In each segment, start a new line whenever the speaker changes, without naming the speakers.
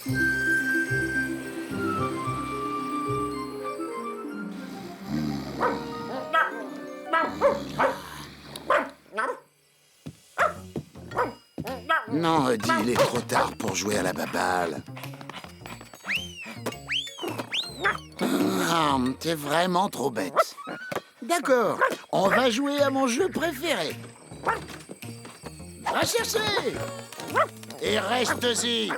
Non, Audie, il est trop tard pour jouer à la baballe. T'es vraiment trop bête. D'accord, on va jouer à mon jeu préféré. Va chercher! Et reste-y!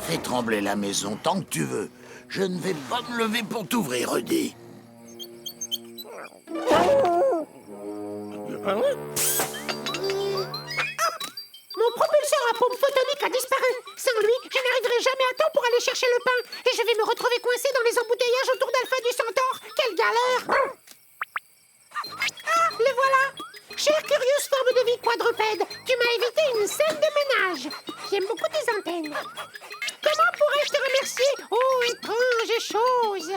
Fais trembler la maison tant que tu veux. Je ne vais pas me lever pour t'ouvrir, Audie.
Mon propulseur à pompe photonique a disparu. Sans lui, je n'arriverai jamais à temps pour aller chercher le pain. Et je vais me retrouver coincé dans les embouteillages autour d'Alpha du Centaure. Quelle galère! Ah, le voilà! Chère curieuse forme de vie quadrupède, tu m'as évité une scène de ménage. J'aime beaucoup tes antennes. Comment pourrais-je te remercier? Oh, étrange chose!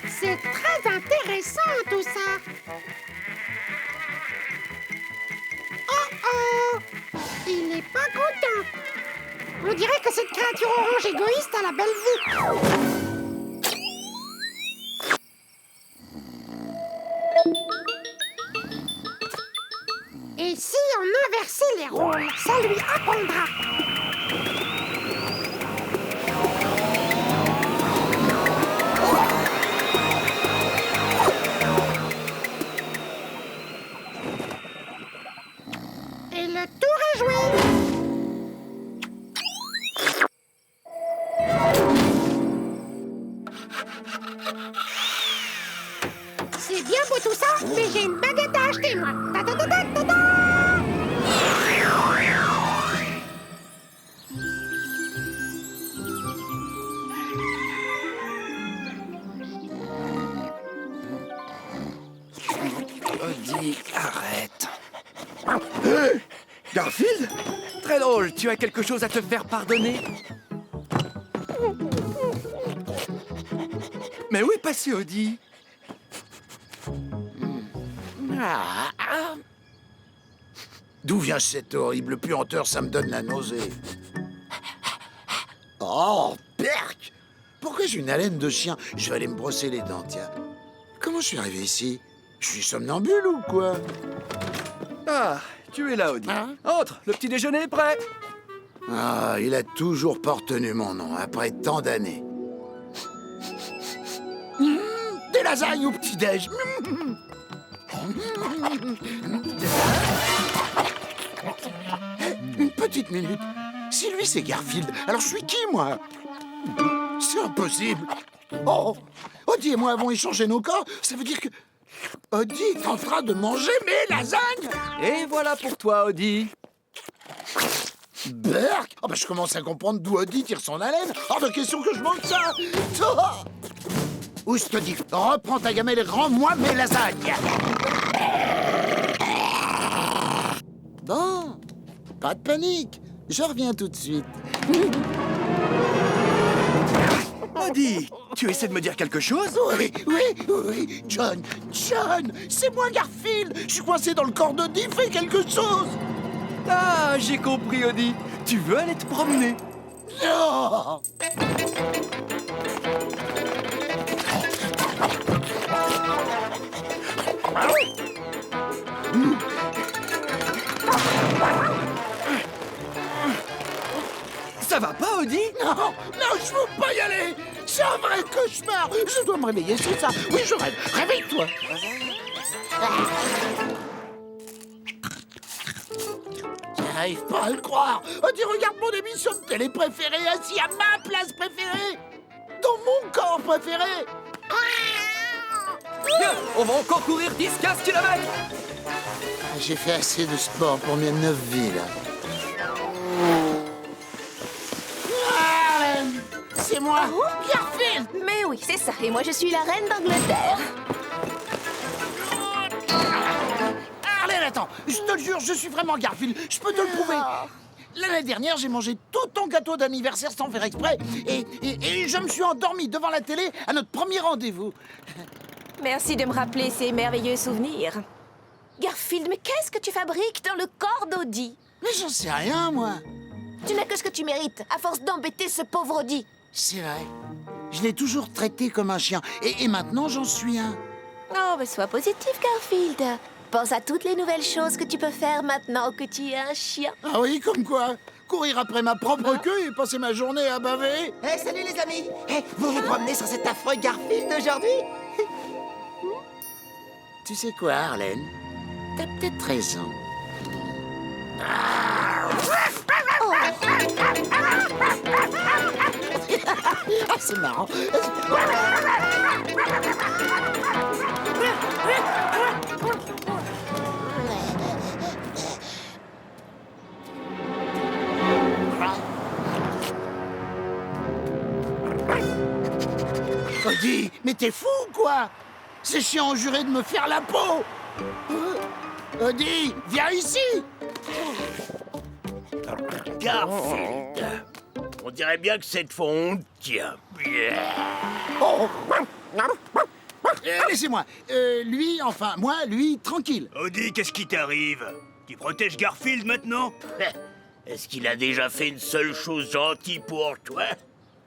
C'est très intéressant tout ça. Oh, il n'est pas content. On dirait que cette créature orange égoïste a la belle vue. Et si on inversait les rôles, ça lui apprendra. Et le tour est joué. C'est bien beau tout ça, mais j'ai une baguette à acheter, moi. Ta-ta-ta-ta-ta-ta.
Audie, arrête. Hey, Garfield? Très drôle, tu as quelque chose à te faire pardonner? Mais où est passé Audie?
D'où vient cette horrible puanteur? Ça me donne la nausée. Oh, perc! Pourquoi j'ai une haleine de chien? Je vais aller me brosser les dents, tiens. Comment je suis arrivé ici? Je suis somnambule ou quoi?
Ah, tu es là, Audie.
Hein?
Entre, le petit déjeuner est prêt.
Ah, il a toujours pas retenu mon nom, après tant d'années. Des lasagnes au petit-déj. Une petite minute. Si lui, c'est Garfield, alors je suis qui, moi? C'est impossible. Oh, Audie et moi avons échangé nos corps. Ça veut dire que Audie est en train de manger mes lasagnes.
Et voilà pour toi, Audie.
Berk! Oh, je commence à comprendre d'où Audie tire son haleine. Hors de question que je mange ça. Oh, où je te dis, reprends ta gamelle et rends-moi mes lasagnes. Bon, pas de panique. Je reviens tout de suite.
Audie, tu essaies de me dire quelque chose?
Oui, John, c'est moi Garfield. Je suis coincé dans le corps d'Audie, fais quelque chose.
Ah, j'ai compris, Audie. Tu veux aller te promener?
Non.
Ça va pas, Audie?
Non, je veux pas y aller. C'est un vrai cauchemar. Je dois me réveiller, c'est ça. Oui, je rêve. Réveille-toi. J'arrive pas à le croire. Audie regarde mon émission de télé préférée assis à ma place préférée. Dans mon préféré.
Bien, on va encore courir 10-15 km.
J'ai fait assez de sport pour mes 9 vies, là. Ah, c'est moi, Garfield.
Mais oui, c'est ça. Et moi, je suis la reine d'Angleterre.
Arlène, attends, je te le jure, je suis vraiment Garfield. Je peux te le prouver. L'année dernière, j'ai mangé tout ton gâteau d'anniversaire sans faire exprès. Et je me suis endormi devant la télé à notre premier rendez-vous.
Merci de me rappeler ces merveilleux souvenirs. Garfield, mais qu'est-ce que tu fabriques dans le corps d'Audie?
Mais j'en sais rien, moi.
Tu n'as que ce que tu mérites, à force d'embêter ce pauvre Audie.
C'est vrai. Je l'ai toujours traité comme un chien. Et maintenant, j'en suis un.
Oh, mais sois positif, Garfield. Pense à toutes les nouvelles choses que tu peux faire maintenant que tu es un chien.
Ah oui, comme quoi? Courir après ma propre queue et passer ma journée à baver?
Hey, salut les amis! Hey, vous vous promenez sur cet affreux Garfield aujourd'hui?
Tu sais quoi, Arlène? T'as peut-être raison. Ah, c'est marrant. Audie, mais t'es fou, quoi? Ces chiens ont juré de me faire la peau. Audie, viens ici.
Garfield. On dirait bien que cette fois on tient.
Oh. Laissez-moi. Lui, tranquille.
Audie, qu'est-ce qui t'arrive? Tu protèges Garfield maintenant? Est-ce qu'il a déjà fait une seule chose gentille pour toi?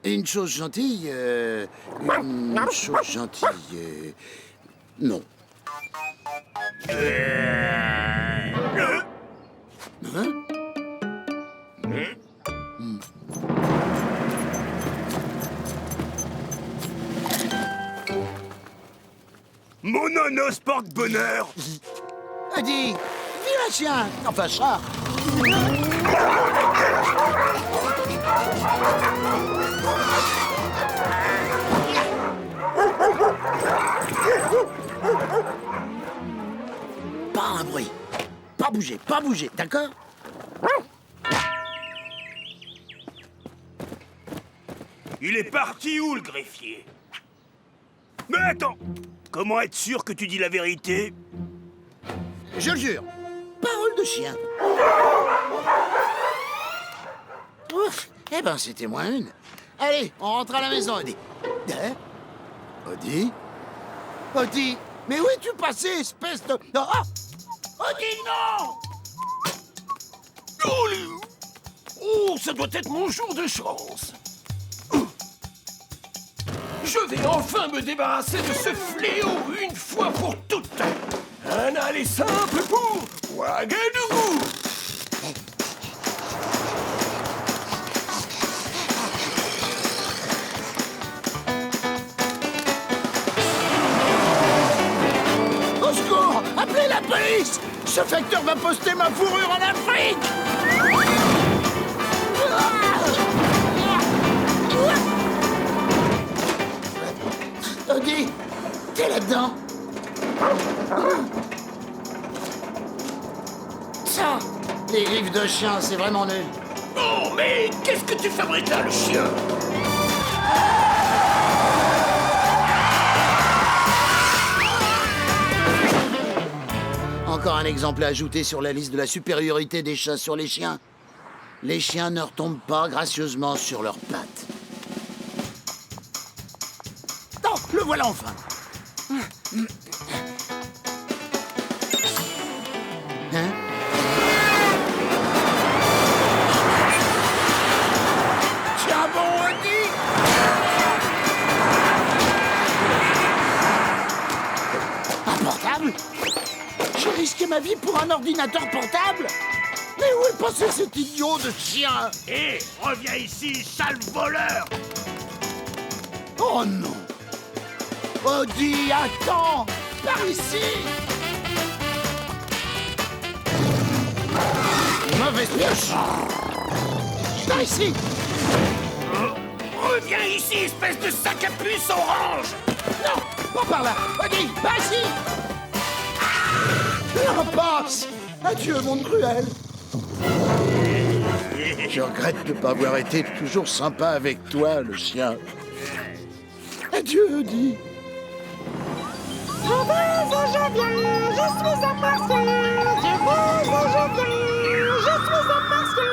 Une chose gentille, non. Hein?
Mon nonos porte-bonheur!
Audie, viens, chien. Enfin, chat. Pas un bruit. Pas bouger, d'accord?
Il est parti où, le greffier? Mais attends! Comment être sûr que tu dis la vérité?
Je le jure. Parole de chien. Ouf. Eh ben, c'était moins une. Allez, on rentre à la maison, Audie. Hein? Audie? Audie? Mais où es-tu passé, espèce de... Ah! Audie, non!
Oh, ça doit être mon jour de chance. Je vais enfin me débarrasser de ce fléau une fois pour toutes. Un aller simple pour Ouagadougou.
Au secours! Appelez la police! Ce facteur va poster ma fourrure en Afrique! Audie, t'es là-dedans? Ça! Les griffes de chien, c'est vraiment nul.
Oh, mais qu'est-ce que tu fabriques là, le chien?
Encore un exemple à ajouter sur la liste de la supériorité des chats sur les chiens. Les chiens ne retombent pas gracieusement sur leurs pattes. Oh, le voilà enfin. Hein? Tiens bon, Audie! Un portable? J'ai risqué ma vie pour un ordinateur portable? Mais où est passé cet idiot de chien?
Hé, reviens ici, sale voleur!
Oh non! Audie, attends! Par ici! Mauvaise pioche! Par ici!
Reviens ici, espèce de sac à puce orange!
Non, pas par là. Odie, vas-y. Non, passe. Adieu, monde cruel. Je regrette de ne pas avoir été toujours sympa avec toi, le chien. Adieu, Odie.
Je vais et je viens, je suis un martien. Je vais et je viens, je suis un martien.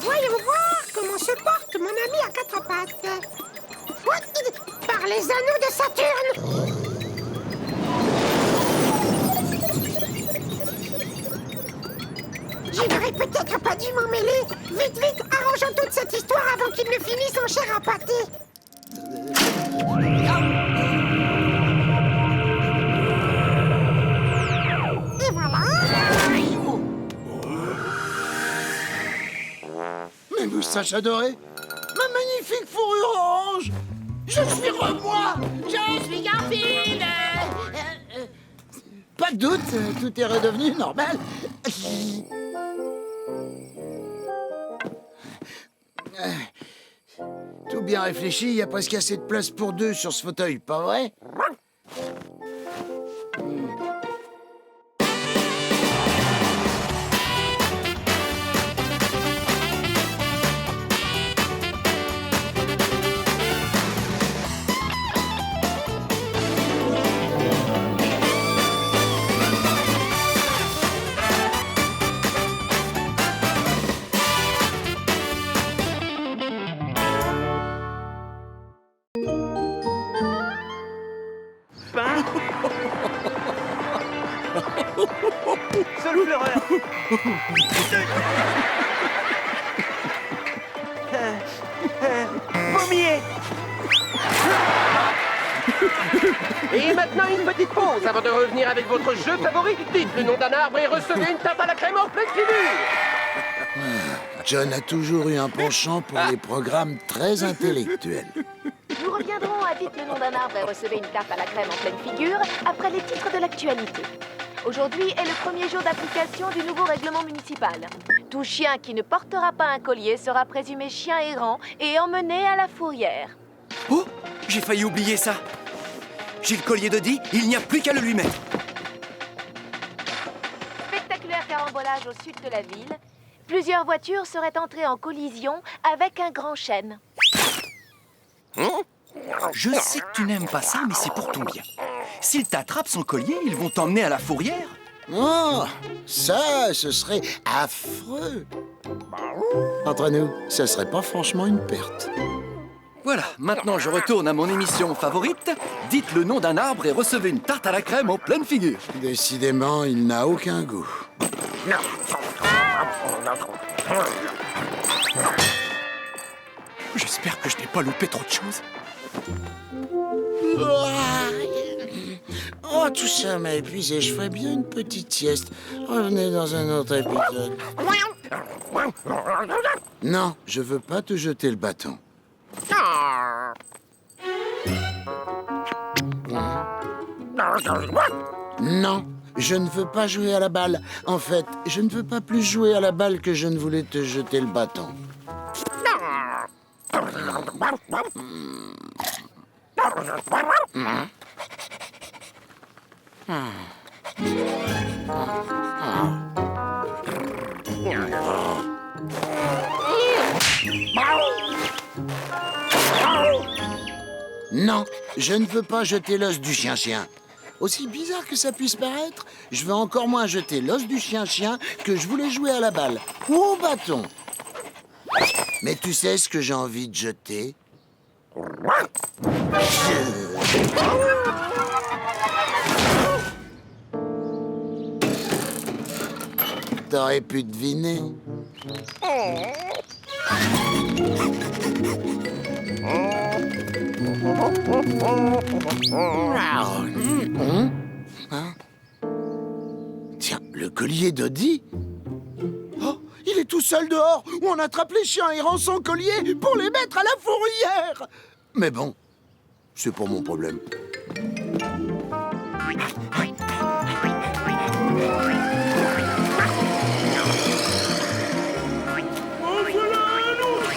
Voyons voir comment se porte mon ami à quatre pattes. Par les anneaux de Saturne. Je n'aurais peut-être pas dû m'en mêler. Vite, vite, arrangeons toute cette histoire avant qu'il ne finisse en chair à pâté. Et voilà.
Mes moustaches adorées. Ma magnifique fourrure orange. Je suis moi.
Je suis Garfield.
Pas de doute, tout est redevenu normal. Tout bien réfléchi, il y a presque assez de place pour deux sur ce fauteuil, pas vrai?
Seul pleureur. Pommier. Et maintenant une petite pause avant de revenir avec votre jeu favori. Dites le nom d'un arbre et recevez une tarte à la crème en pleine figure.
John a toujours eu un penchant pour les programmes très intellectuels.
Nous reviendrons à Dites le nom d'un arbre et recevez une tarte à la crème en pleine figure après les titres de l'actualité. Aujourd'hui est le premier jour d'application du nouveau règlement municipal. Tout chien qui ne portera pas un collier sera présumé chien errant et emmené à la fourrière.
Oh, j'ai failli oublier ça. J'ai le collier d'Odie, il n'y a plus qu'à le lui mettre.
Spectaculaire carambolage au sud de la ville. Plusieurs voitures seraient entrées en collision avec un grand chêne.
Je sais que tu n'aimes pas ça, mais c'est pour ton bien. S'ils t'attrapent son collier, ils vont t'emmener à la fourrière.
Oh, ça, ce serait affreux. Entre nous, ce serait pas franchement une perte.
Voilà, maintenant je retourne à mon émission favorite. Dites le nom d'un arbre et recevez une tarte à la crème en pleine figure.
Décidément, il n'a aucun goût.
J'espère que je n'ai pas loupé trop de choses.
Oh, tout ça m'a épuisé. Je ferais bien une petite sieste. Revenez dans un autre épisode. Non, je veux pas te jeter le bâton. Non, je ne veux pas jouer à la balle. En fait, je ne veux pas plus jouer à la balle que je ne voulais te jeter le bâton. Non, je ne veux pas jeter l'os du chien-chien. Aussi bizarre que ça puisse paraître, je veux encore moins jeter l'os du chien-chien que je voulais jouer à la balle ou au bâton. Mais tu sais ce que j'ai envie de jeter? T'aurais pu deviner. Hein? Tiens, le collier d'Odie. Oh, il est tout seul dehors, où on attrape les chiens errants sans collier pour les mettre à la fourrière. Mais bon, c'est pas mon problème.
Oh, voilà un autre!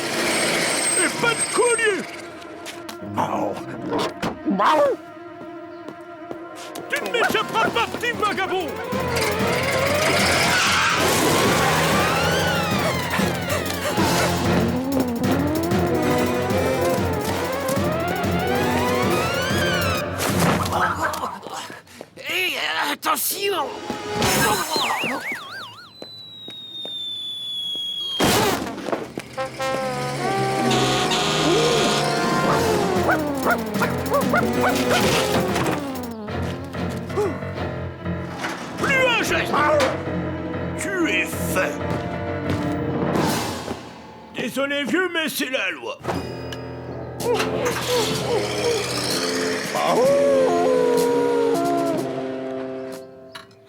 Et pas de timonier. Tu ne m'échapperas pas, petit vagabond.
Hé, attention!
Plus un geste. Tu es fait. Désolé vieux, mais c'est la loi.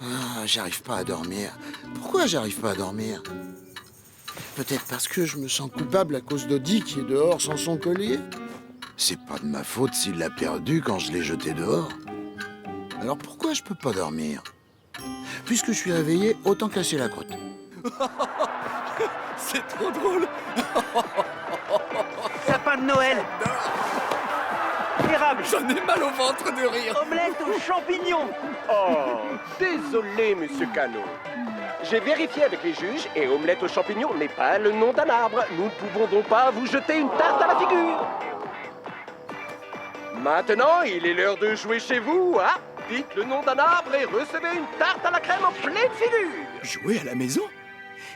Ah, j'arrive pas à dormir. Pourquoi j'arrive pas à dormir? Peut-être parce que je me sens coupable à cause d'Odie qui est dehors sans son collier? C'est pas de ma faute s'il l'a perdu quand je l'ai jeté dehors. Alors pourquoi je peux pas dormir? Puisque je suis réveillé, autant casser la croûte.
C'est trop drôle!
Sapin de Noël. Érable.
J'en ai mal au ventre de rire!
Omelette aux champignons.
Oh, désolé, monsieur Cano. J'ai vérifié avec les juges et omelette aux champignons n'est pas le nom d'un arbre. Nous ne pouvons donc pas vous jeter une tarte à la figure. Maintenant, il est l'heure de jouer chez vous. Ah, dites le nom d'un arbre et recevez une tarte à la crème en pleine figure.
Jouer à la maison?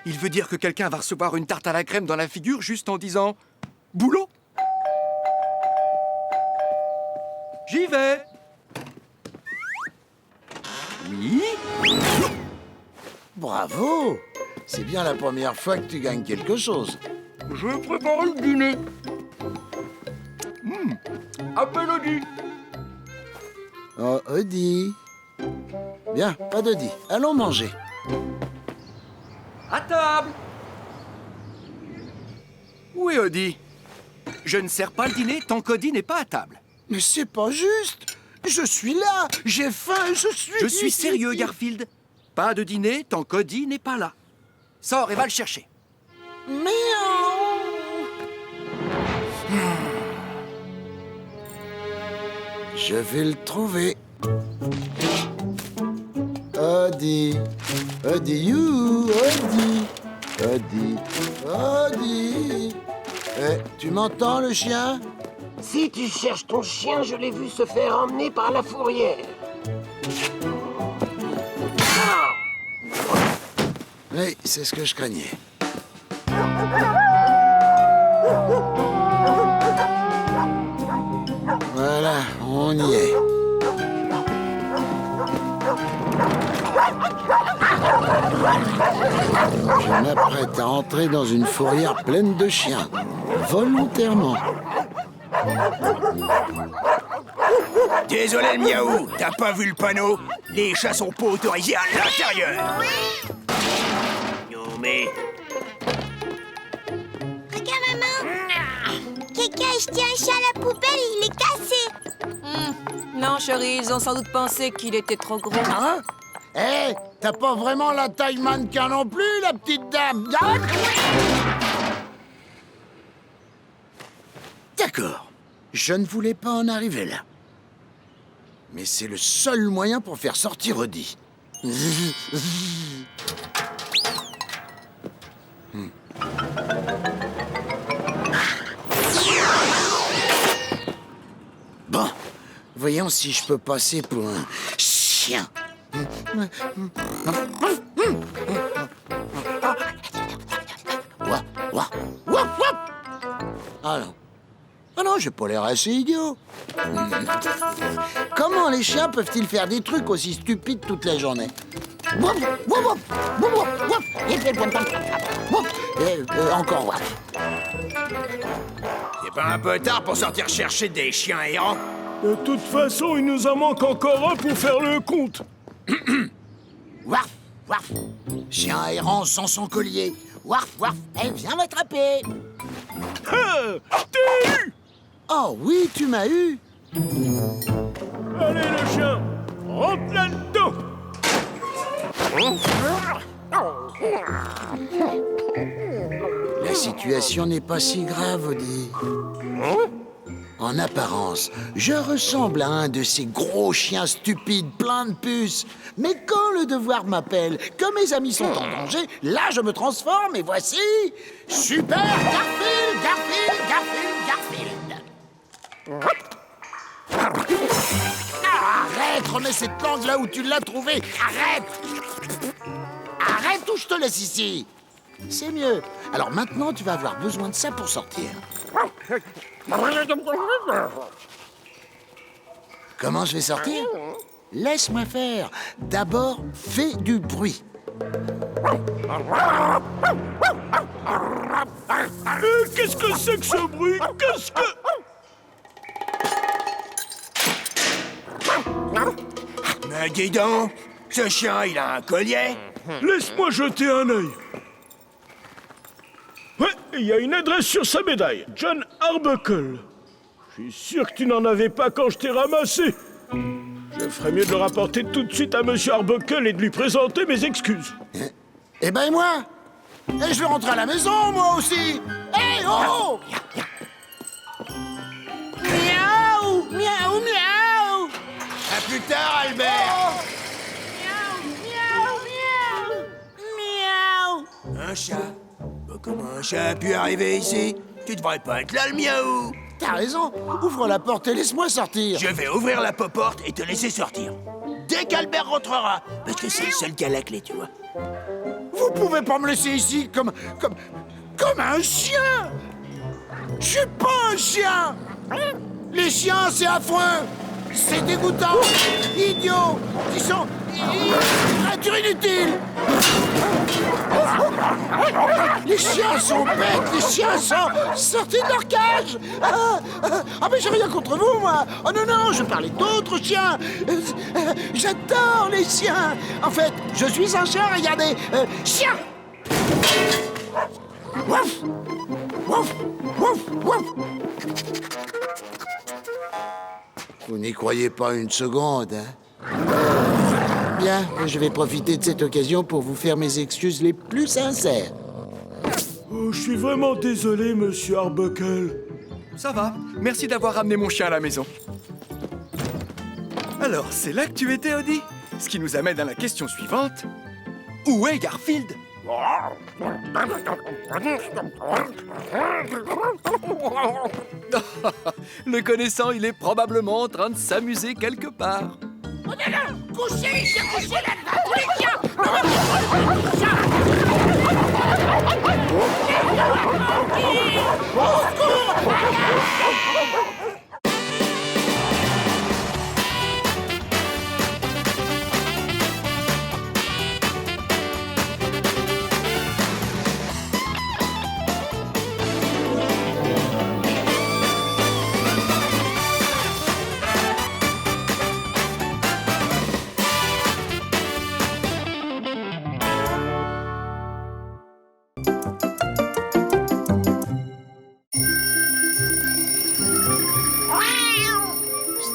Il veut dire que quelqu'un va recevoir une tarte à la crème dans la figure juste en disant « Boulot ». J'y vais. Oui?
Bravo! C'est bien la première fois que tu gagnes quelque chose.
Je vais préparer le dîner. Appelle Odie.
Oh, Odie. Bien, pas d'Odie. Allons manger.
À table. Où est Odie? Je ne sers pas le dîner tant qu'Odie n'est pas à table.
Mais c'est pas juste. Je suis là. J'ai faim.
Je suis sérieux, Garfield. Pas de dîner tant qu'Odie n'est pas là. Sors et va le chercher.
Miaou. Je vais le trouver. Odie. Odie, you. Odie. Odie. Odie. Tu m'entends, le chien?
Si tu cherches ton chien, je l'ai vu se faire emmener par la fourrière.
Oui, c'est ce que je craignais. Voilà, on y est. Je m'apprête à entrer dans une fourrière pleine de chiens, volontairement.
Désolé le miaou, t'as pas vu le panneau? Les chats sont pas autorisés à l'intérieur. Non mais...
Regarde, maman. Quelqu'un a jeté un chat à la poubelle et il est cassé.
Non, chérie, ils ont sans doute pensé qu'il était trop gros.
Hein? Hé, t'as pas vraiment la taille mannequin non plus, la petite dame. D'accord. Je ne voulais pas en arriver là. Mais c'est le seul moyen pour faire sortir Odie. Bon, voyons si je peux passer pour un chien. Ouah, ouah, ouah, ouah. Ah non. Ah non, j'ai pas l'air assez idiot. Comment les chiens peuvent-ils faire des trucs aussi stupides toute la journée? Encore ouah.
C'est pas un peu tard pour sortir chercher des chiens errants?
De toute façon, il nous en manque encore un pour faire le compte.
Warf, warf. Chien errant sans son collier. Warf, warf. Eh, viens m'attraper.
Ah, je t'ai eu!
Oh oui, tu m'as eu.
Allez, le chien, rentre là-dedans!
Le situation n'est pas si grave, Odie. En apparence, je ressemble à un de ces gros chiens stupides pleins de puces. Mais quand le devoir m'appelle, que mes amis sont en danger, là je me transforme et voici... Super Garfield, Garfield, Garfield, Garfield. Arrête, remets cette langue là où tu l'as trouvée. Arrête ou je te laisse ici. C'est mieux. Alors maintenant, tu vas avoir besoin de ça pour sortir. Comment je vais sortir? Laisse-moi faire. D'abord, fais du bruit.
Qu'est-ce que c'est que ce bruit? Qu'est-ce que...
Mais dis donc, ce chien, il a un collier?
Laisse-moi jeter un œil. Ouais, il y a une adresse sur sa médaille. John Arbuckle. Je suis sûr que tu n'en avais pas quand je t'ai ramassé. Je ferais mieux de le rapporter tout de suite à Monsieur Arbuckle et de lui présenter mes excuses.
Eh ben, et moi? Et je vais rentrer à la maison, moi aussi. Hé, oh! Miaou, miaou, miaou.
À plus tard, Albert. Un chat? Bah, comment un chat a pu arriver ici? Tu devrais pas être là, le miaou.
T'as raison. Ouvre la porte et laisse-moi sortir.
Je vais ouvrir la porte et te laisser sortir. Dès qu'Albert rentrera. Parce que c'est le seul qui a la clé, tu vois.
Vous pouvez pas me laisser ici comme un chien. Je suis pas un chien. Les chiens, c'est affreux. C'est dégoûtant. Idiot. Ils sont... créatures inutiles. Les chiens sont bêtes. Les chiens sont sortis de leur cage. Ah, mais j'ai rien contre vous, moi. Oh non, non, je parlais d'autres chiens. J'adore les chiens. En fait, je suis un chien, regardez. Chien. Wouf. Wouf. Wouf. Wouf. Vous n'y croyez pas une seconde, hein? Bien, je vais profiter de cette occasion pour vous faire mes excuses les plus sincères.
Oh, je suis vraiment désolé, Monsieur Arbuckle.
Ça va. Merci d'avoir ramené mon chien à la maison. Alors, c'est là que tu étais, Odie? Ce qui nous amène à la question suivante. Où est Garfield? Le connaissant, il est probablement en train de s'amuser quelque part.
Oh non, non! Couchez! Il s'est couché là-dedans! Tous les chiens! Au secours!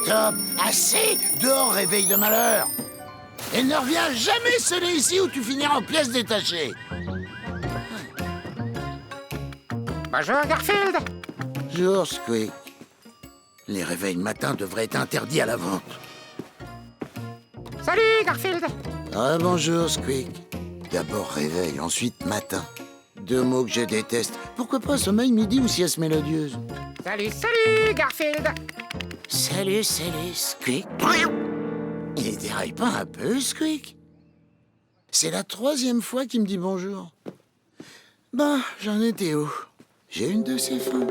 Stop! Assez! Dehors, réveil de malheur! Et ne reviens jamais sonner ici ou tu finiras en pièces détachées!
Bonjour, Garfield.
Bonjour, Squeak. Les réveils matin devraient être interdits à la vente.
Salut, Garfield.
Ah, bonjour, Squeak. D'abord réveil, ensuite matin. Deux mots que je déteste. Pourquoi pas sommeil, midi ou sieste mélodieuse?
Salut, Garfield.
Salut, Squeak. Il déraille pas un peu, Squeak? C'est la 3e fois qu'il me dit bonjour. Bah, j'en étais où? J'ai une de ces fins.
Encore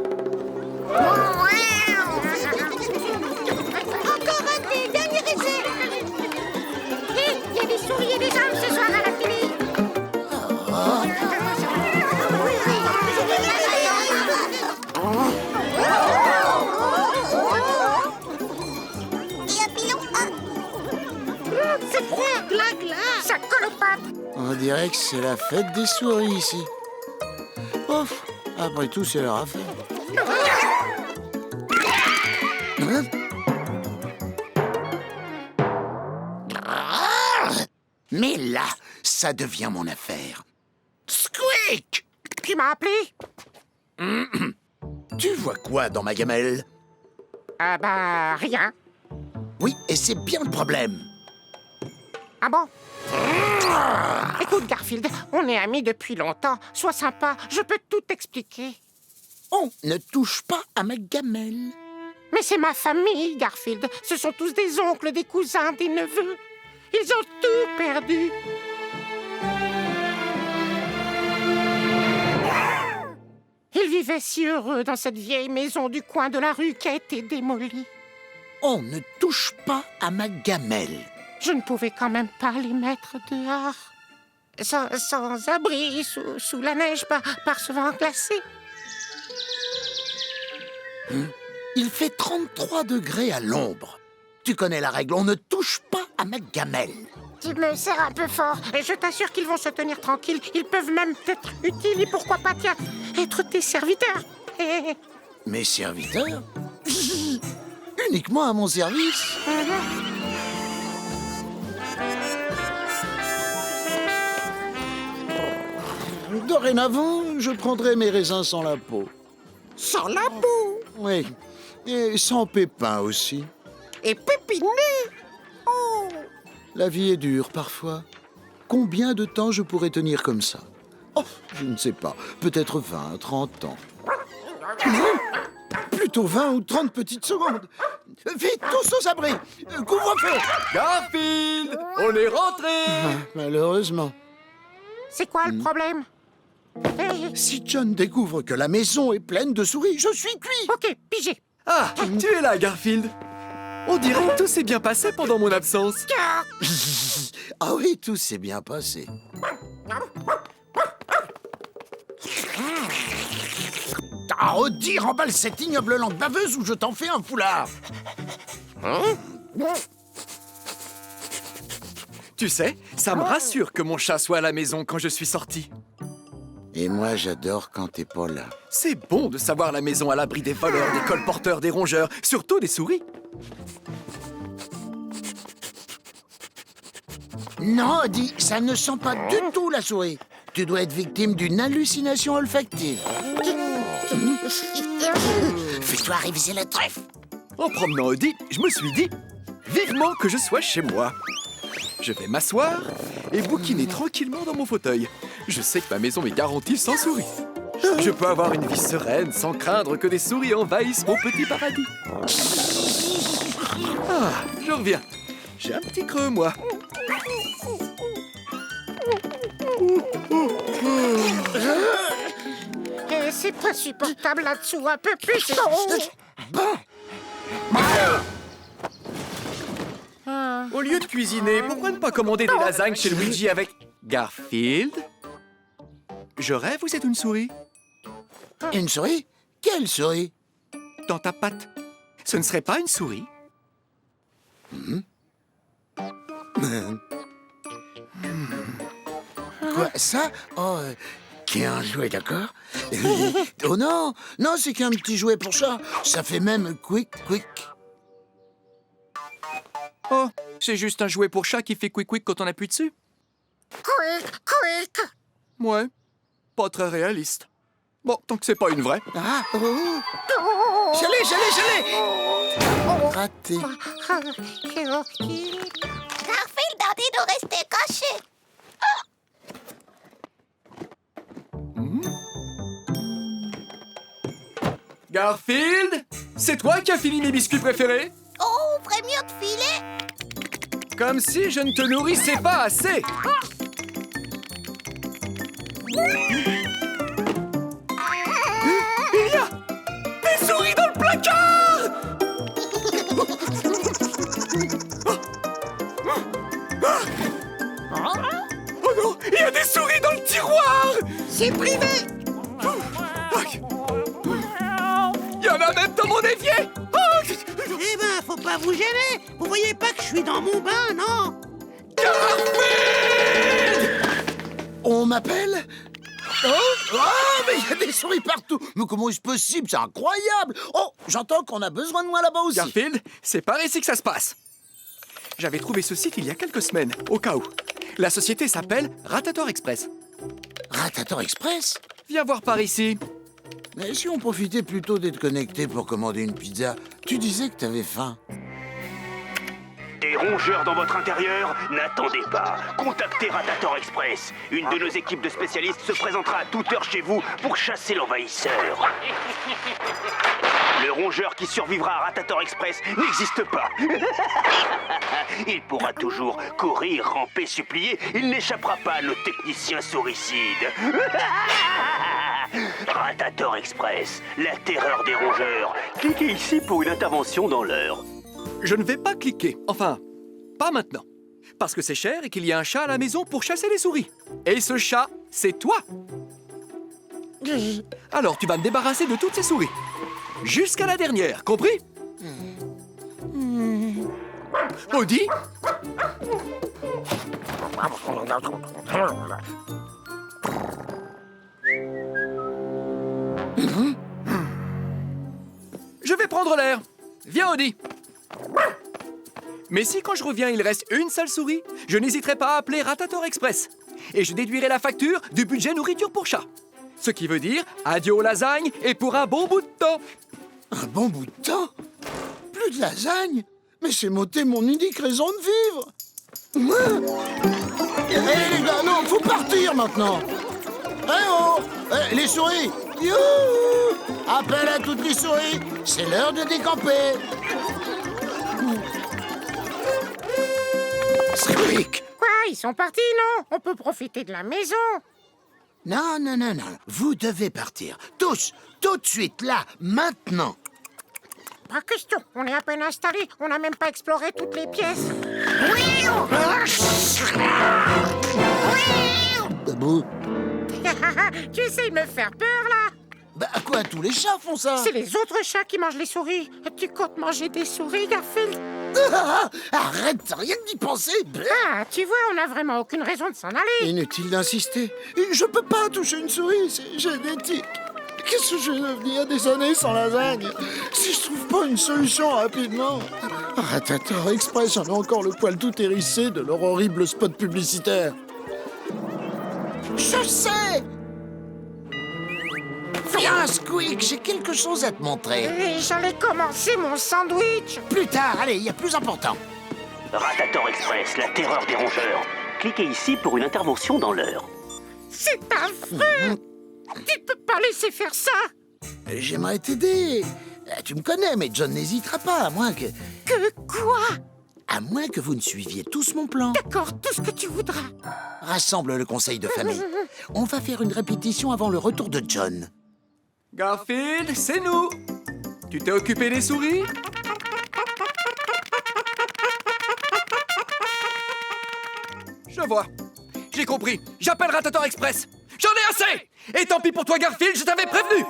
un des derniers essais.
Hé, il y a des souris et des hommes ce soir à la télé.
Et un pilon.
C'est froid, gla, ça colle aux pattes.
On dirait que c'est la fête des souris ici. Ouf, après tout, c'est leur affaire. Hein? Mais là, ça devient mon affaire. Squeak!
Qui m'a appelé?
Tu vois quoi dans ma gamelle?
Ah bah, rien.
Oui, et c'est bien le problème.
Ah bon? Écoute, Garfield, on est amis depuis longtemps. Sois sympa, je peux tout expliquer.
On ne touche pas à ma gamelle.
Mais c'est ma famille, Garfield. Ce sont tous des oncles, des cousins, des neveux. Ils ont tout perdu. Ils vivaient si heureux dans cette vieille maison du coin de la rue qui a été démolie.
On ne touche pas à ma gamelle.
Je ne pouvais quand même pas les mettre dehors. Sans abri, sous la neige, par ce vent glacé.
Il fait 33 degrés à l'ombre. Tu connais la règle, on ne touche pas à ma gamelle.
Tu me serres un peu fort, et je t'assure qu'ils vont se tenir tranquilles. Ils peuvent même être utiles, et pourquoi pas, tiens, être tes serviteurs.
Mes serviteurs? Uniquement à mon service? Dorénavant, je prendrai mes raisins sans la peau.
Sans la boue.
Oui, et sans pépins aussi.
Et pépineux. Oh.
La vie est dure parfois. Combien de temps je pourrais tenir comme ça? Oh, je ne sais pas. Peut-être 20, 30 ans. Plutôt 20 ou 30 petites secondes. Vite, tous aux abris. Couvre-feu.
Garfield, on est rentré.
Malheureusement.
C'est quoi le problème?
Si John découvre que la maison est pleine de souris, je suis cuit.
Ok, pigé.
Ah, tu es là, Garfield. On dirait que tout s'est bien passé pendant mon absence.
Ah oui, tout s'est bien passé. Ah, Odie, remballe cette ignoble langue baveuse ou je t'en fais un foulard.
Tu sais, ça me rassure que mon chat soit à la maison quand je suis sorti.
Et moi, j'adore quand t'es pas là.
C'est bon de savoir la maison à l'abri des voleurs, des colporteurs, des rongeurs, surtout des souris.
Non, Odie, ça ne sent pas du tout la souris. Tu dois être victime d'une hallucination olfactive. Fais-toi réviser la truffe.
En promenant Odie, je me suis dit, vivement que je sois chez moi. Je vais m'asseoir et bouquiner tranquillement dans mon fauteuil. Je sais que ma maison est garantie sans souris. Je peux avoir une vie sereine sans craindre que des souris envahissent mon petit paradis. Ah, je reviens. J'ai un petit creux, moi.
C'est pas supportable là-dessous, un peu plus.
Au lieu de cuisiner, pourquoi ne pas commander des lasagnes chez Luigi avec Garfield? Je rêve ou c'est une souris?
Une souris? Quelle souris?
Dans ta patte. Ce ne serait pas une souris?
Quoi, ça? Oh, qui est un jouet, d'accord? Oh non, non, c'est qu'un petit jouet pour chat. Ça fait même quick, quick.
Oh, c'est juste un jouet pour chat qui fait quick-quick quand on appuie dessus?
Quick.
Ouais, pas très réaliste. Bon, tant que c'est pas une vraie.
Ah, oh. Je l'ai. Raté.
Garfield a dit de rester caché.
Garfield, c'est toi qui as fini mes biscuits préférés?
Oh, ferait mieux de filer.
Comme si je ne te nourrissais pas assez. Il y a des souris dans le placard! Oh non, il y a des souris dans le tiroir!
C'est privé.
Il y en a même dans mon évier!
Eh ben, faut pas vous gêner. Vous voyez pas que je suis dans mon bain, non?
On m'appelle? Oh, mais il y a des souris partout. Mais comment est-ce possible? C'est incroyable. Oh, j'entends qu'on a besoin de moi là-bas aussi.
Garfield, c'est par ici que ça se passe. J'avais trouvé ce site il y a quelques semaines, au cas où. La société s'appelle Ratator Express.
Ratator Express?
Viens voir par ici.
Mais si on profitait plutôt d'être connecté pour commander une pizza, tu disais que t'avais faim.
Des rongeurs dans votre intérieur? N'attendez pas. Contactez Ratator Express. Une de nos équipes de spécialistes se présentera à toute heure chez vous pour chasser l'envahisseur. Le rongeur qui survivra à Ratator Express n'existe pas. Il pourra toujours courir, ramper, supplier. Il n'échappera pas à nos techniciens souricides. Ratator Express, la terreur des rongeurs. Cliquez ici pour une intervention dans l'heure.
Je ne vais pas cliquer. Enfin, pas maintenant. Parce que c'est cher et qu'il y a un chat à la maison pour chasser les souris. Et ce chat, c'est toi. Alors tu vas me débarrasser de toutes ces souris. Jusqu'à la dernière, compris? Audi? Je vais prendre l'air. Viens, Audi. Mais si quand je reviens, il reste une seule souris, je n'hésiterai pas à appeler Ratator Express. Et je déduirai la facture du budget nourriture pour chat. Ce qui veut dire adieu aux lasagnes et pour un bon bout de temps.
Un bon bout de temps? Plus de lasagne? Mais c'est m'ôter mon unique raison de vivre. Hé les gars, non, faut partir maintenant. Eh oh, les souris. Youhou! Appel à toutes les souris. C'est l'heure de décamper. Squeak!
Quoi, ils sont partis, non? On peut profiter de la maison.
Non. Vous devez partir. Tous, tout de suite, là, maintenant.
Pas question, on est à peine installés. On n'a même pas exploré toutes les pièces.
Debout.
Tu essayes de me faire peur, là?
Bah quoi, tous les chats font ça?
C'est les autres chats qui mangent les souris. Tu comptes manger des souris, Garfield?
Arrête, rien que d'y penser.
Ah, tu vois, on n'a vraiment aucune raison de s'en aller.
Inutile d'insister. Je peux pas toucher une souris, c'est génétique. Qu'est-ce que je vais devenir des années sans lasagne si je trouve pas une solution rapidement? Ratator Express, j'en ai encore le poil tout hérissé de leur horrible spot publicitaire. Je sais! Viens, Squeak, j'ai quelque chose à te montrer.
Et j'allais commencer mon sandwich.
Plus tard, allez, il y a plus important.
Ratator Express, la terreur des rongeurs. Cliquez ici pour une intervention dans l'heure.
C'est affreux! Tu ne peux pas laisser faire ça!
J'aimerais t'aider. Tu me connais, mais John n'hésitera pas, à moins que...
Que quoi?
À moins que vous ne suiviez tous mon plan.
D'accord, tout ce que tu voudras.
Rassemble le conseil de famille. On va faire une répétition avant le retour de John.
Garfield, c'est nous. Tu t'es occupé des souris? Je vois. J'ai compris. J'appelle Ratator Express. J'en ai assez! Et tant pis pour toi, Garfield, je t'avais prévenu!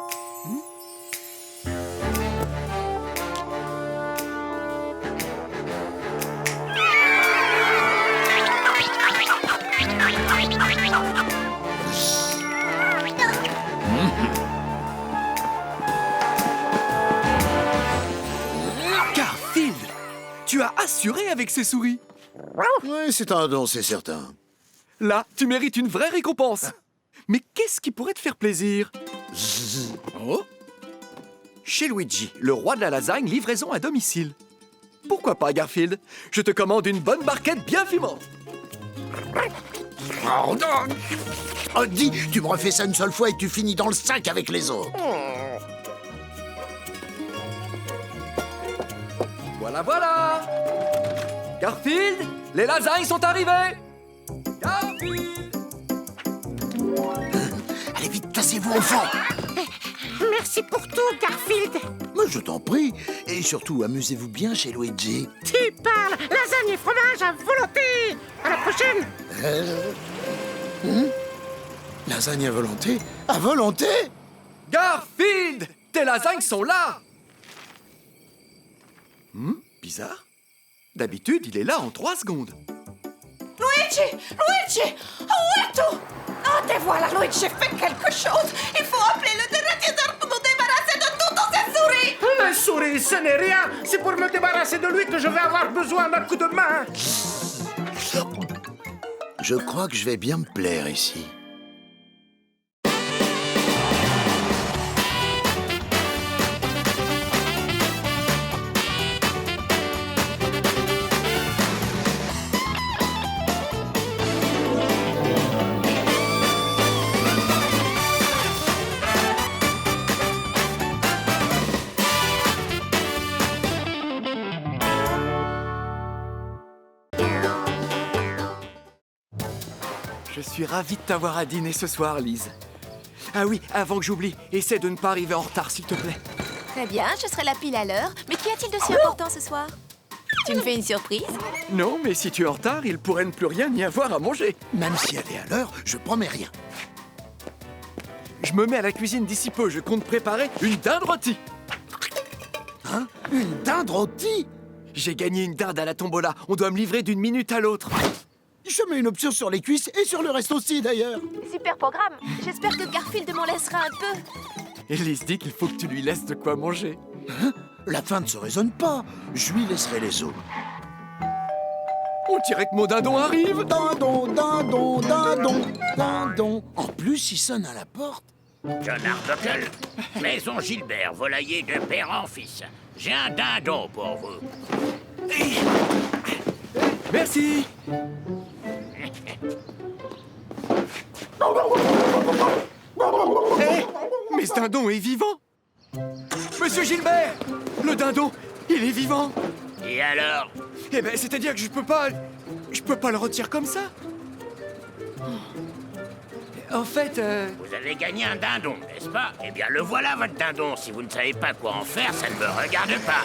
Garfield, tu as assuré avec ces souris.
Oui, c'est un don, c'est certain.
Là, tu mérites une vraie récompense. Mais qu'est-ce qui pourrait te faire plaisir? Oh? Chez Luigi, le roi de la lasagne, livraison à domicile. Pourquoi pas, Garfield? Je te commande une bonne barquette bien fumante.
Oh, non. Oh, dis, tu me refais ça une seule fois et tu finis dans le sac avec les autres.
Voilà. Garfield, les lasagnes sont arrivées. Garfield!
Allez vite, tassez-vous au fond.
Merci pour tout, Garfield.
Mais je t'en prie. Et surtout, amusez-vous bien chez Luigi.
Tu parles lasagne et fromage à volonté. À la prochaine.
Lasagne à volonté? À volonté?
Garfield, tes lasagnes sont là. Bizarre. D'habitude, il est là en 3 secondes.
Luigi! Où es-tu? Oh, te voilà, Luigi, fais quelque chose! Il faut appeler le directeur pour me débarrasser de toutes ces souris!
La souris, ce n'est rien. C'est pour me débarrasser de lui que je vais avoir besoin d'un coup de main.
Je crois que je vais bien me plaire ici.
Je suis ravi de t'avoir à dîner ce soir, Lise. Ah oui, avant que j'oublie, essaie de ne pas arriver en retard, s'il te plaît.
Très bien, je serai là pile à l'heure. Mais qu'y a-t-il de si important ce soir? Tu me fais une surprise?
Non, mais si tu es en retard, il pourrait ne plus rien y avoir à manger.
Même si elle est à l'heure, je promets rien.
Je me mets à la cuisine d'ici peu. Je compte préparer une dinde rôtie.
Hein? Une dinde rôtie?
J'ai gagné une dinde à la tombola. On doit me livrer d'une minute à l'autre.
Je mets une option sur les cuisses et sur le reste aussi, d'ailleurs.
Super programme. J'espère que Garfield m'en laissera un peu.
Elise dit qu'il faut que tu lui laisses de quoi manger.
Hein? La fin ne se raisonne pas. Je lui laisserai les os.
On dirait que mon dindon arrive.
Dindon, dindon, dindon, dindon. En plus, il sonne à la porte.
John Arbuckle, maison Gilbert, volailler de père en fils. J'ai un dindon pour vous.
Merci. Hé, mais ce dindon est vivant. Monsieur Gilbert, le dindon, il est vivant.
Et alors?
Eh ben, c'est-à-dire que je peux pas le retirer comme ça. En fait,
Vous avez gagné un dindon, n'est-ce pas? Eh bien, le voilà, votre dindon. Si vous ne savez pas quoi en faire, ça ne me regarde pas.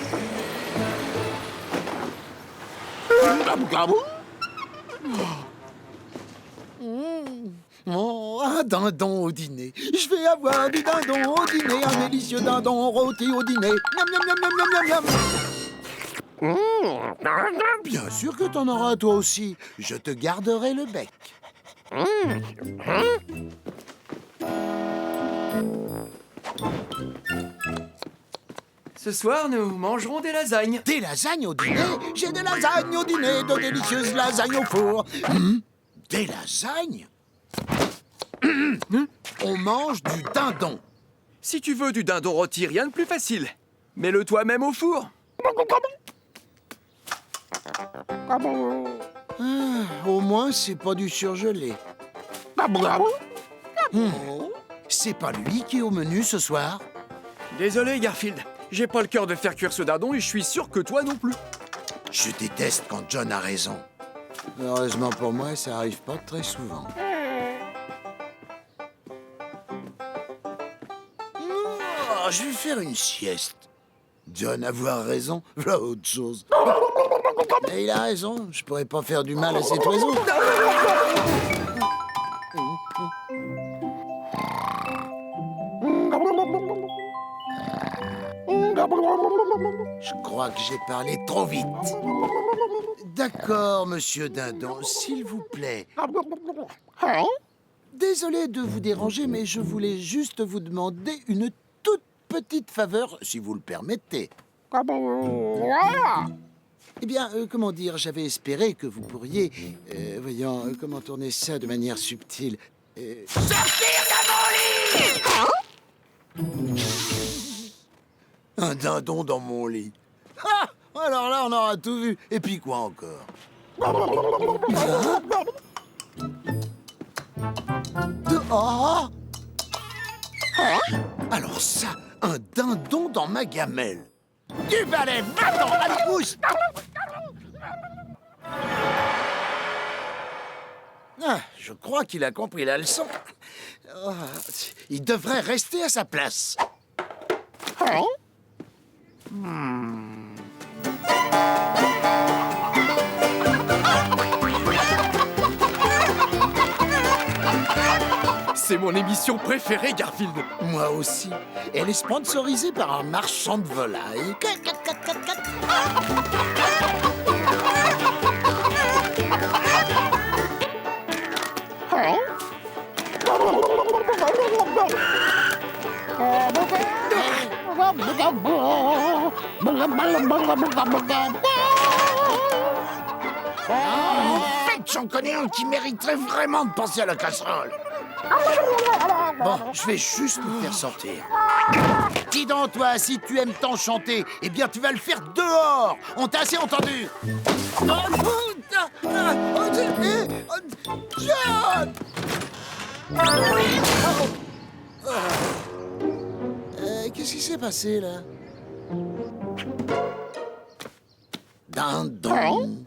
Oh, un dindon au dîner. Je vais avoir du dindon au dîner, un délicieux dindon rôti au dîner. Miam, miam, miam, miam, miam, miam, miam. Bien sûr que t'en auras toi aussi. Je te garderai le bec.
ce soir, nous mangerons des lasagnes.
Des lasagnes au dîner? J'ai des lasagnes au dîner, de délicieuses lasagnes au four. Des lasagnes? On mange du dindon.
Si tu veux du dindon rôti, rien de plus facile. Mets-le toi-même au four.
Au moins, c'est pas du surgelé. C'est pas lui qui est au menu ce soir?
Désolé, Garfield. J'ai pas le cœur de faire cuire ce dindon et je suis sûr que toi non plus.
Je déteste quand John a raison. Heureusement pour moi, ça arrive pas très souvent. Oh, je vais faire une sieste. John avoir raison, voilà autre chose. Mais il a raison, je pourrais pas faire du mal à cet oiseau. Je crois que j'ai parlé trop vite. D'accord, monsieur Dindon, s'il vous plaît. Désolé de vous déranger, mais je voulais juste vous demander une toute petite faveur, si vous le permettez. Eh bien, comment dire, j'avais espéré que vous pourriez... voyons, comment tourner ça de manière subtile.
Sortir de mon lit!
Un dindon dans mon lit. Ah! Alors là, on aura tout vu. Et puis quoi encore? Dehors? Alors ça, un dindon dans ma gamelle. Du balai, va-t'en, allez, pousse! Ah, je crois qu'il a compris la leçon. Oh, il devrait rester à sa place.
C'est mon émission préférée, Garfield.
Moi aussi. Elle est sponsorisée par un marchand de volailles. En fait, j'en connais un qui mériterait vraiment de penser à la casserole. Bon, je vais juste me faire sortir. Dis donc, toi, si tu aimes tant chanter, eh bien, tu vas le faire dehors. On t'a assez entendu. John! Qu'est-ce qui s'est passé, là? Dindon.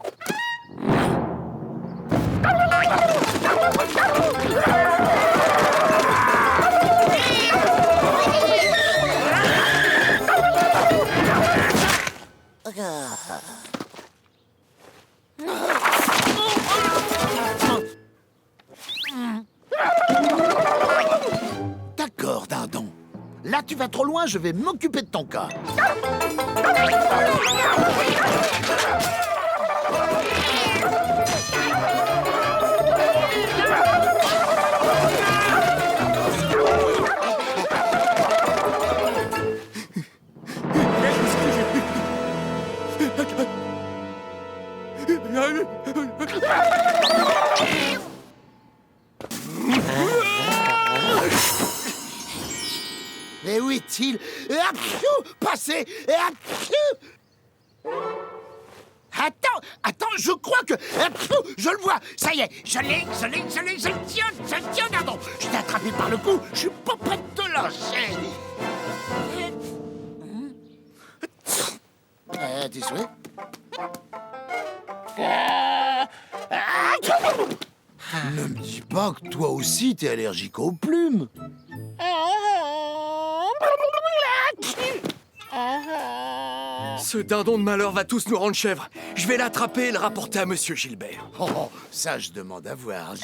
D'accord, dindon. Là, tu vas trop loin, je vais m'occuper de ton cas. Mais où est-il? Passez! Attends, je crois que... Je le vois! Ça y est, je le tiens, dindon! Je t'ai attrapé par le cou, je suis pas prêt de te lâcher! Tes souhaits? Ne me dis pas que toi aussi t'es allergique aux plumes!
Ce dindon de malheur va tous nous rendre chèvres. Je vais l'attraper et le rapporter à Monsieur Gilbert.
Oh, ça je demande à voir.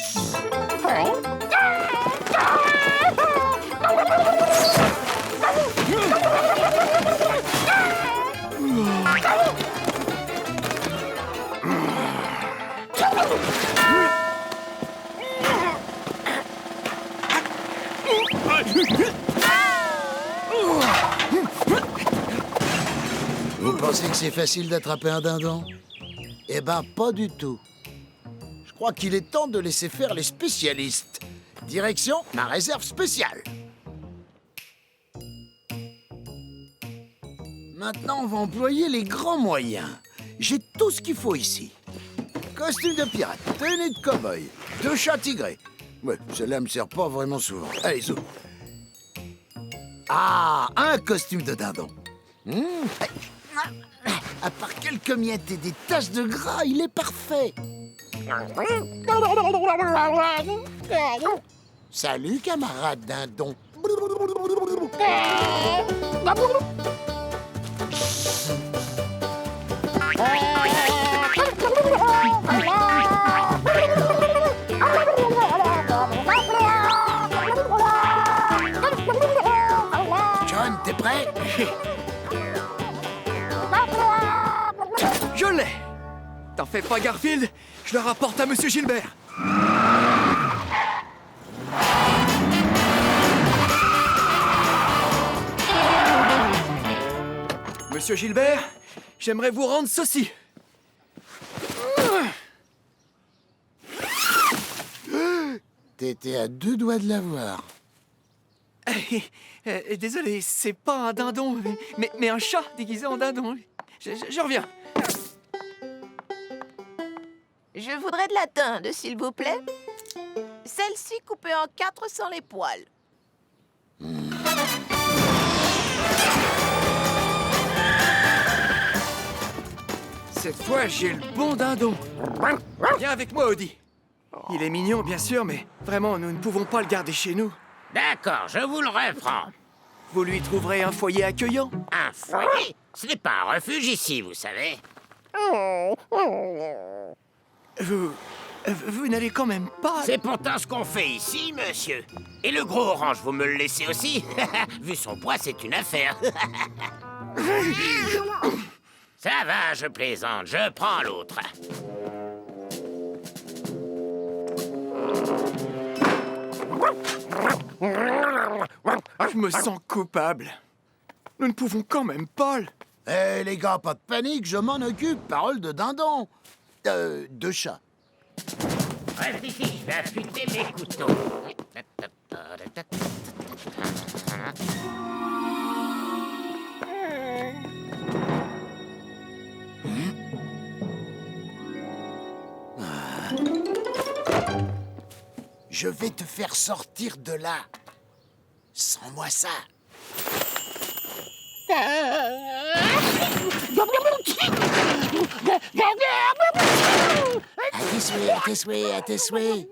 Vous pensez que c'est facile d'attraper un dindon? Eh ben, pas du tout. Je crois qu'il est temps de laisser faire les spécialistes. Direction ma réserve spéciale. Maintenant, on va employer les grands moyens. J'ai tout ce qu'il faut ici. Costume de pirate, tenue de cow-boy, 2 chats tigrés. Ouais, celle-là me sert pas vraiment souvent. Allez, zou. Ah, un costume de dindon. À part quelques miettes et des taches de gras, il est parfait. Salut, camarade dindon. John, t'es prêt?
Je l'ai! T'en fais pas, Garfield, je le rapporte à Monsieur Gilbert. Monsieur Gilbert, j'aimerais vous rendre ceci.
T'étais à 2 doigts de l'avoir.
Désolé, c'est pas un dindon, mais un chat déguisé en dindon. Je reviens.
Je voudrais de la dinde, s'il vous plaît. Celle-ci coupée en 4 sans les poils.
Cette fois, j'ai le bon dindon. Viens avec moi, Audi. Il est mignon, bien sûr, mais vraiment, nous ne pouvons pas le garder chez nous.
D'accord, je vous le reprends.
Vous lui trouverez un foyer accueillant.
Un foyer? Ce n'est pas un refuge ici, vous savez.
Vous n'allez quand même pas...
C'est pourtant ce qu'on fait ici, monsieur. Et le gros orange, vous me le laissez aussi? Vu son poids, c'est une affaire. Ça va, je plaisante, je prends l'autre.
Je me sens coupable. Nous ne pouvons quand même pas le...
Eh les gars, pas de panique, je m'en occupe. Parole de dindon. De chat.
Reste ici, je vais affûter mes couteaux.
Je vais te faire sortir de là. Sans-moi ça. À tes souhaits, à tes souhaits, à tes souhaits.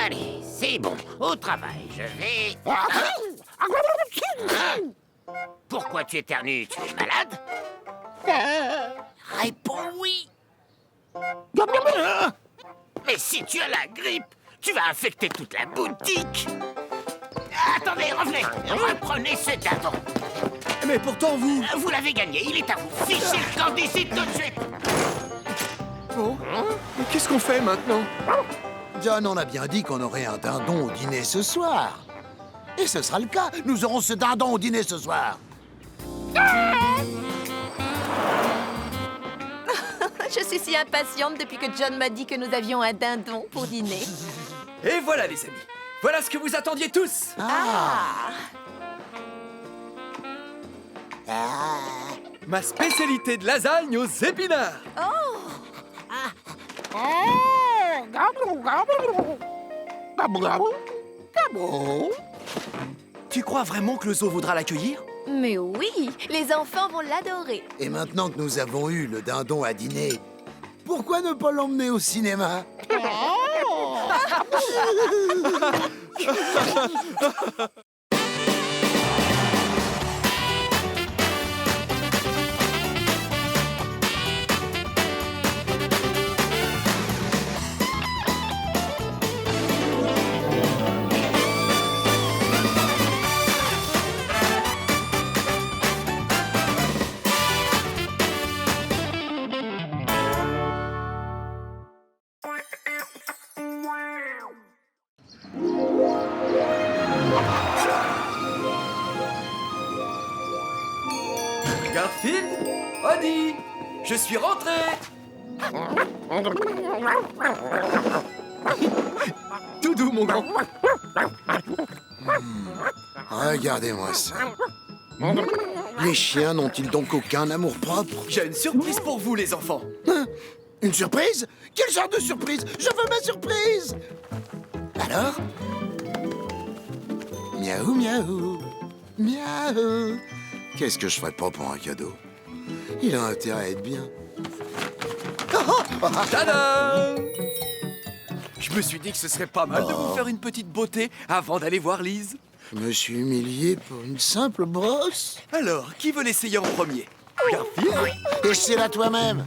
Allez, c'est bon. Au travail, je vais... Pourquoi tu éternues? Tu es malade? Réponds oui. Mais si tu as la grippe, tu vas infecter toute la boutique. Attendez, revenez. Reprenez ce dindon.
Mais pourtant, vous...
Vous l'avez gagné, il est à vous. Fichez le camp d'ici tout de suite.
Bon, mais qu'est-ce qu'on fait maintenant?
John, on a bien dit qu'on aurait un dindon au dîner ce soir. Et ce sera le cas. Nous aurons ce dindon au dîner ce soir.
Je suis si impatiente depuis que John m'a dit que nous avions un dindon pour dîner.
Et voilà, les amis. Voilà ce que vous attendiez tous. Ma spécialité de lasagne aux épinards. Tu crois vraiment que le zoo voudra l'accueillir?
Mais oui, les enfants vont l'adorer.
Et maintenant que nous avons eu le dindon à dîner, pourquoi ne pas l'emmener au cinéma?
Garfield, Odie, je suis rentré. Tout doux, mon grand.
Regardez-moi ça. Les chiens n'ont-ils donc aucun amour-propre?
J'ai une surprise pour vous, les enfants.
Hein? Une surprise? Quel genre de surprise? Je veux ma surprise! Alors? Miaou, miaou, miaou. Qu'est-ce que je ferais pas pour un cadeau? Il a intérêt à être bien.
Tada! Je me suis dit que ce serait pas mal de vous faire une petite beauté avant d'aller voir Lise.
Je me suis humilié pour une simple brosse.
Alors, qui veut l'essayer en premier? Garfield?
Essaie-la toi-même.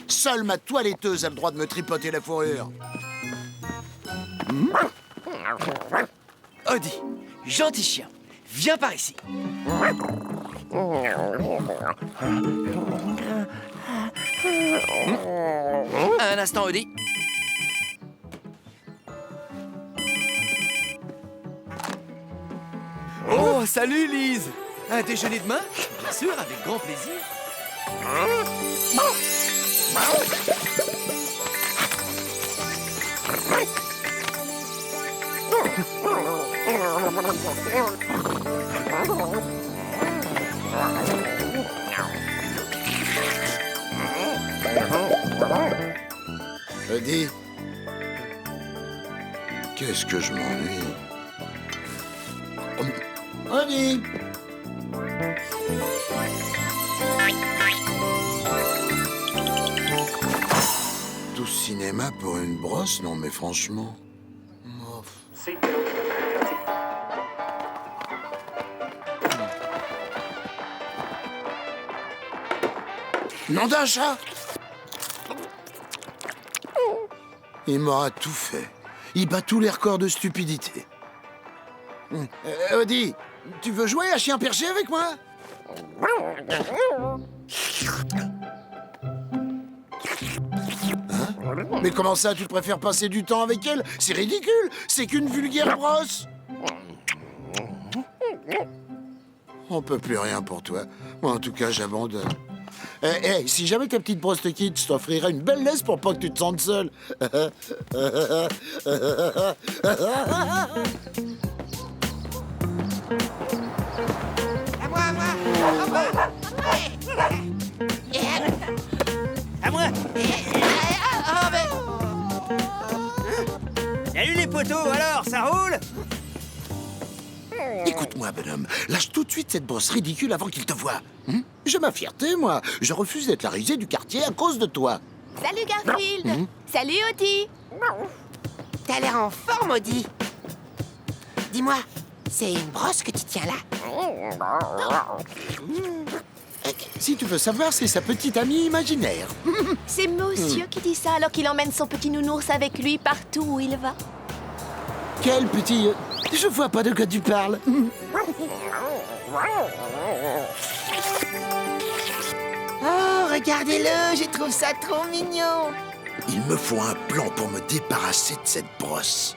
Seule ma toiletteuse a le droit de me tripoter la fourrure.
Odie, gentil chien, viens par ici. Un instant, Odie. Oh, salut Lise. Un déjeuner demain? Bien sûr, avec grand plaisir.
Odie, qu'est-ce que je m'ennuie. Odie. Tout cinéma pour une brosse? Non mais franchement. Nom d'un chat! Il m'aura tout fait. Il bat tous les records de stupidité. Odie, tu veux jouer à chien perché avec moi? Hein? Mais comment ça, tu préfères passer du temps avec elle? C'est ridicule! C'est qu'une vulgaire brosse! On peut plus rien pour toi. Moi, en tout cas, j'abandonne. Si jamais ta petite brosse te quitte, je t'offrirai une belle laisse pour pas que tu te sentes seule.
À moi. Salut les poteaux, alors, ça roule?
Écoute-moi, bonhomme, lâche tout de suite cette brosse ridicule avant qu'il te voie. J'ai ma fierté, moi. Je refuse d'être la risée du quartier à cause de toi.
Salut Garfield. Salut Audie.
T'as l'air en forme, Audie. Dis-moi, c'est une brosse que tu tiens là?
Si tu veux savoir, c'est sa petite amie imaginaire.
C'est monsieur qui dit ça alors qu'il emmène son petit nounours avec lui partout où il va.
Quel petit... Je vois pas de quoi tu parles.
Oh, regardez-le, je trouve ça trop mignon.
Il me faut un plan pour me débarrasser de cette brosse.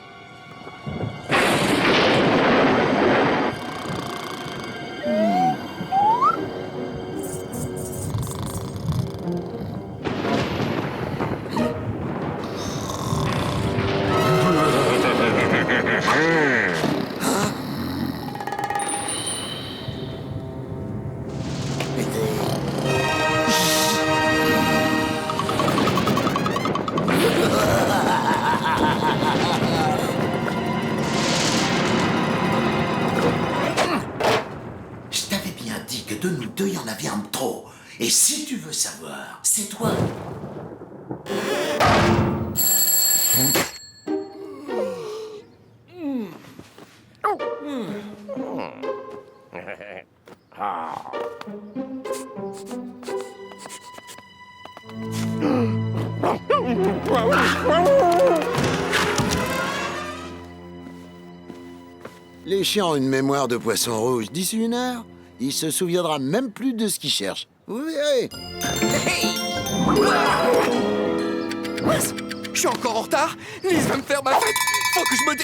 Je t'avais bien dit que de nous deux, il y en avait un de trop. Et si tu veux savoir, c'est toi. Les chiens ont une mémoire de poisson rouge. D'ici une heure, il se souviendra même plus de ce qu'il cherche. Vous verrez.
Mince, je suis encore en retard. Lise va me faire ma fête. Faut que je me dé...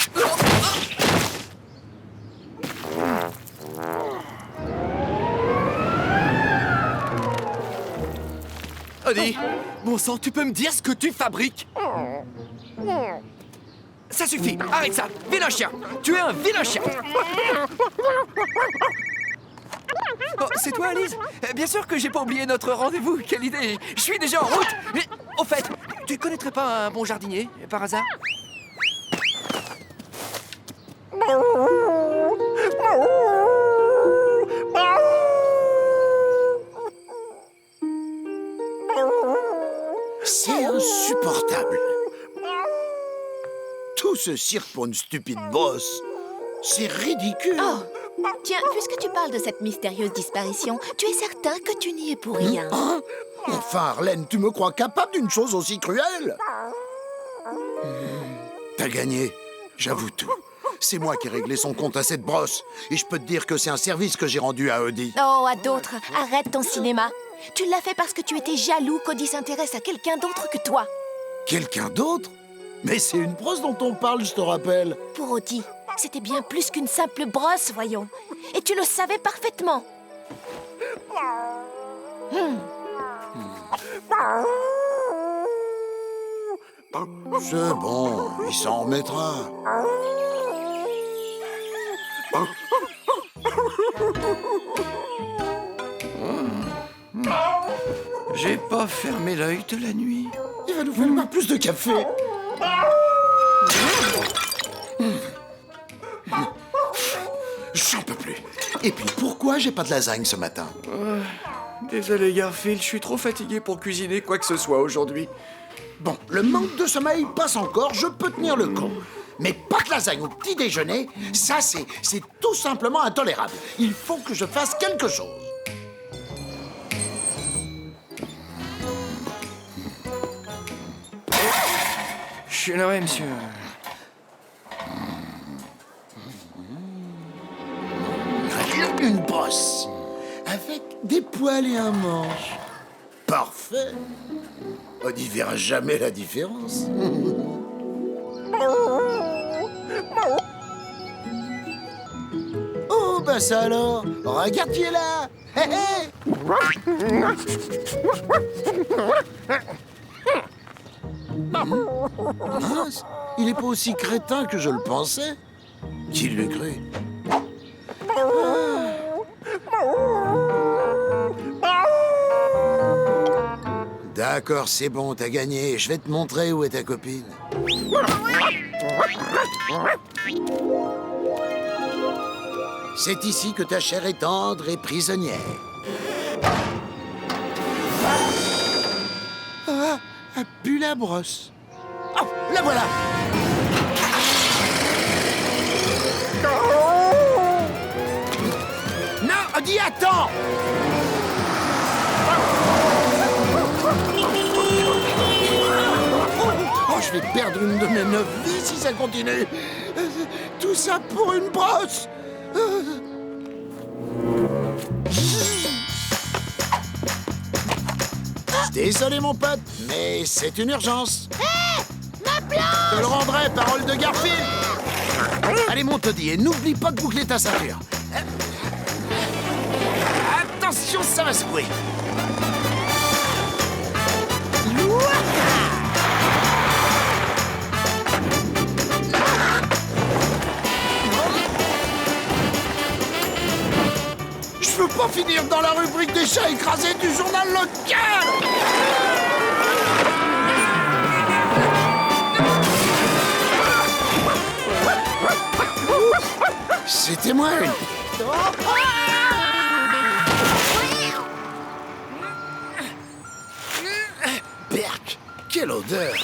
Audie, bon sang, tu peux me dire ce que tu fabriques? Ça suffit, arrête ça. Vilain chien, tu es un vilain chien. Oh, c'est toi, Alice? Bien sûr que j'ai pas oublié notre rendez-vous. Quelle idée! Je suis déjà en route. Mais, au fait, tu connaîtrais pas un bon jardinier, par hasard?
C'est insupportable. Tout ce cirque pour une stupide brosse. C'est ridicule.
Oh, tiens, puisque tu parles de cette mystérieuse disparition, tu es certain que tu n'y es pour rien?
Hein? Enfin, Arlène, tu me crois capable d'une chose aussi cruelle? T'as gagné, j'avoue tout. C'est moi qui ai réglé son compte à cette brosse. Et je peux te dire que c'est un service que j'ai rendu à Audie.
Oh, à d'autres, arrête ton cinéma. Tu l'as fait parce que tu étais jaloux qu'Audie s'intéresse à quelqu'un d'autre que toi.
Quelqu'un d'autre? Mais c'est une brosse dont on parle, je te rappelle.
Pour Audie, c'était bien plus qu'une simple brosse, voyons. Et tu le savais parfaitement.
C'est bon, il s'en remettra.
J'ai pas fermé l'œil de la nuit.
Il va nous falloir plus de café. J'en peux plus. Et puis, pourquoi j'ai pas de lasagne ce matin?
Désolé, Garfield, je suis trop fatigué pour cuisiner quoi que ce soit aujourd'hui.
Bon, le manque de sommeil passe encore, je peux tenir le coup. Mais pas de lasagne au petit déjeuner, ça c'est tout simplement intolérable. Il faut que je fasse quelque chose.
Je suis là, ouais, monsieur.
Une brosse avec des poils et un manche. Parfait. On n'y verra jamais la différence. Oh, bah ça alors. Regarde qui est là. Hé, hé. Mince, il est pas aussi crétin que je le pensais. Qui l'eût cru? D'accord, c'est bon, t'as gagné. Je vais te montrer où est ta copine. C'est ici que ta chair est tendre et prisonnière. Ah, a bu la brosse. Oh, la voilà. Non, Audi, attends. Oh, je vais perdre une de mes 9 vies si ça continue. Tout ça pour une brosse. Désolé mon pote, mais c'est une urgence.
Hé, ma planche!
Je te le rendrai, parole de Garfield. Allez, monte, Audi, et n'oublie pas de boucler ta ceinture. Attention, ça va secouer. Je veux pas finir dans la rubrique des chats écrasés du journal local. C'était moi. Berk, quelle odeur.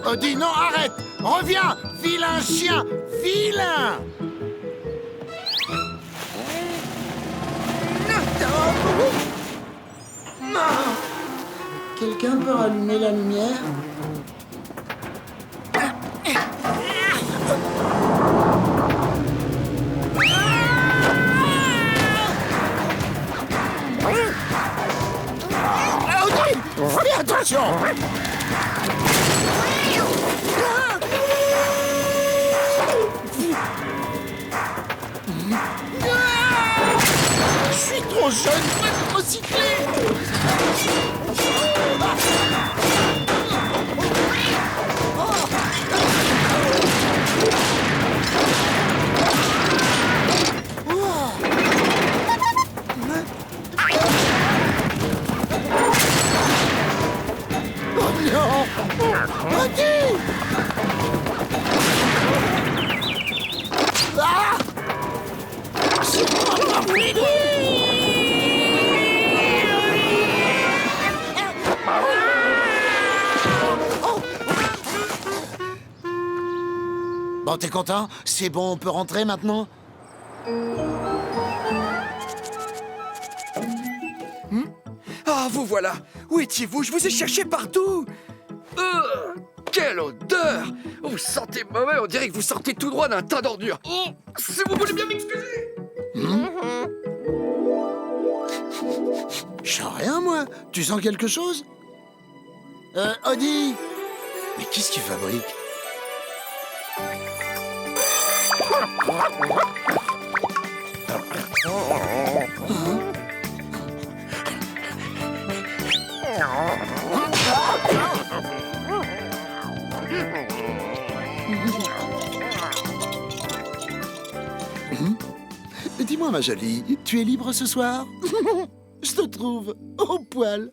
Audi, non, arrête. Reviens, vilain chien, vilain. Quelqu'un peut rallumer la lumière? Audi, fais attention. Je suis trop jeune pour être recyclé. Oh non! Audi! Ah! C'est pas fini! Bon, t'es content? C'est bon, on peut rentrer maintenant?
Ah, vous voilà. Où étiez-vous? Je vous ai cherché partout. Quelle odeur! Vous sentez mauvais, on dirait que vous sortez tout droit d'un tas d'ordures. Oh, si vous voulez bien m'excuser.
Je sens rien, moi. Tu sens quelque chose? Audi! Mais qu'est-ce qu'il fabrique? Dis-moi, ma jolie, tu es libre ce soir? Je te trouve au poil.